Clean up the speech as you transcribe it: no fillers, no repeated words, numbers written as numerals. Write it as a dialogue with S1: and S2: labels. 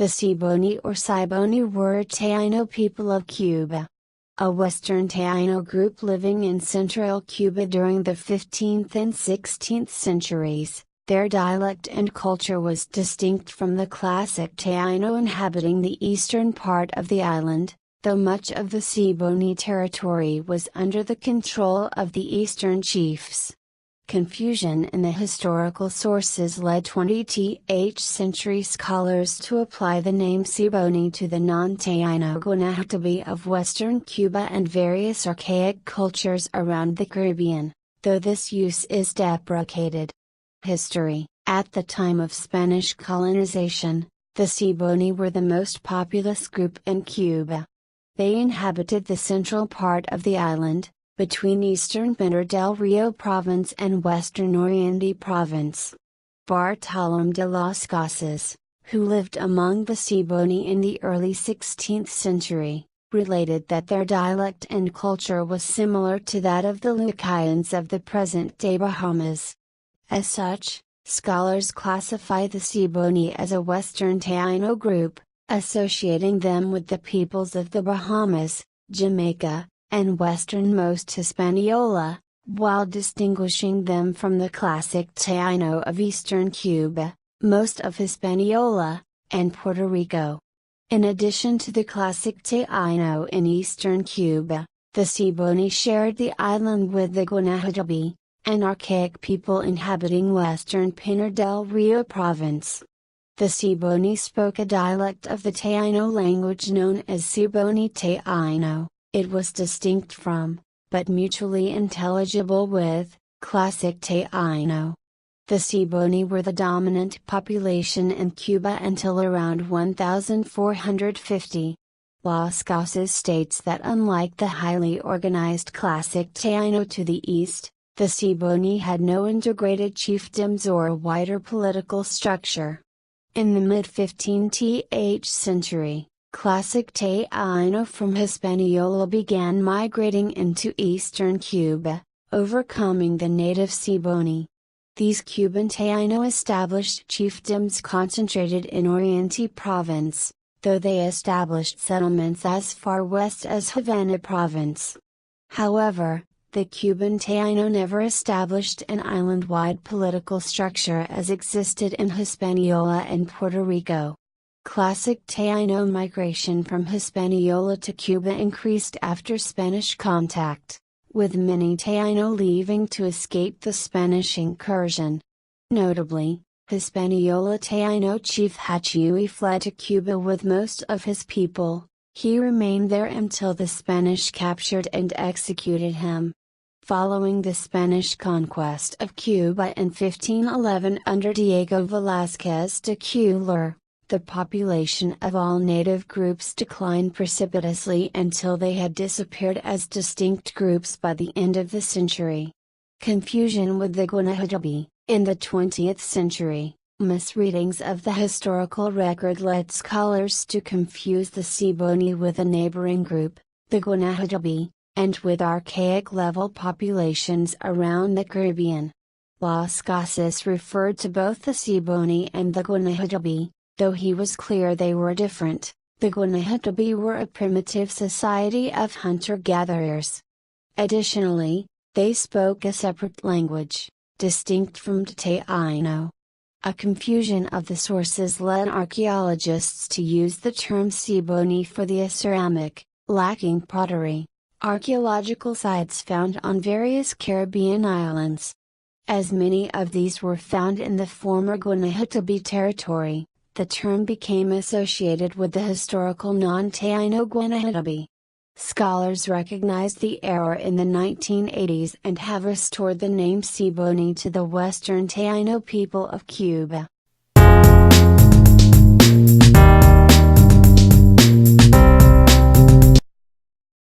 S1: The Ciboney or Siboney were Taíno people of Cuba. A Western Taíno group living in central Cuba during the 15th and 16th centuries. Their dialect and culture was distinct from the Classic Taíno inhabiting the eastern part of the island, though much of the Ciboney territory was under the control of the eastern chiefs. Confusion in the historical sources led 20th century scholars to apply the name Ciboney to the non-Taíno Guanahatabey of western Cuba and various archaic cultures around the Caribbean, though this use is deprecated. History: at the time of Spanish colonization, the Ciboney were the most populous group in Cuba. They inhabited the central part of the island, between eastern Pinar del Río Province and western Oriente Province. Bartolomé de las Casas, who lived among the Ciboney in the early 16th century, related that their dialect and culture was similar to that of the Lucayans of the present-day Bahamas. As such, scholars classify the Ciboney as a Western Taíno group, associating them with the peoples of the Bahamas, Jamaica, and westernmost Hispaniola, while distinguishing them from the Classic Taíno of eastern Cuba, most of Hispaniola, and Puerto Rico. In addition to the Classic Taíno in eastern Cuba, the Ciboney shared the island with the Guanahatabey, an archaic people inhabiting western Pinar del Río Province. The Ciboney spoke a dialect of the Taíno language known as Ciboney Taíno. It was distinct from, but mutually intelligible with, Classic Taíno. The Ciboney were the dominant population in Cuba until around 1450. Las Casas states that unlike the highly organized Classic Taíno to the east, the Ciboney had no integrated chiefdoms or a wider political structure. In the mid-15th century, Classic Taíno from Hispaniola began migrating into eastern Cuba, overcoming the native Ciboney. These Cuban Taíno established chiefdoms concentrated in Oriente Province, though they established settlements as far west as Havana Province. However, the Cuban Taíno never established an island-wide political structure as existed in Hispaniola and Puerto Rico. Classic Taíno migration from Hispaniola to Cuba increased after Spanish contact, with many Taíno leaving to escape the Spanish incursion. Notably, Hispaniola Taíno chief Hachiui fled to Cuba with most of his people. He remained there until the Spanish captured and executed him. Following the Spanish conquest of Cuba in 1511 under Diego Velázquez de Cuellar, the population of all native groups declined precipitously until they had disappeared as distinct groups by the end of the century. Confusion with the Guanahatabey. In the 20th century, misreadings of the historical record led scholars to confuse the Ciboney with a neighboring group, the Guanahatabey, and with archaic level populations around the Caribbean. Las Casas referred to both the Ciboney and the Guanahatabey, though he was clear they were different. The Guanahatabey were a primitive society of hunter-gatherers. Additionally, they spoke a separate language, distinct from Taíno. A confusion of the sources led archaeologists to use the term Ciboney for the ceramic, lacking pottery, archaeological sites found on various Caribbean islands. As many of these were found in the former Guanahatabey territory, the term became associated with the historical non-Taíno Guanahatabey. Scholars recognized the error in the 1980s and have restored the name Ciboney to the Western Taíno people of Cuba.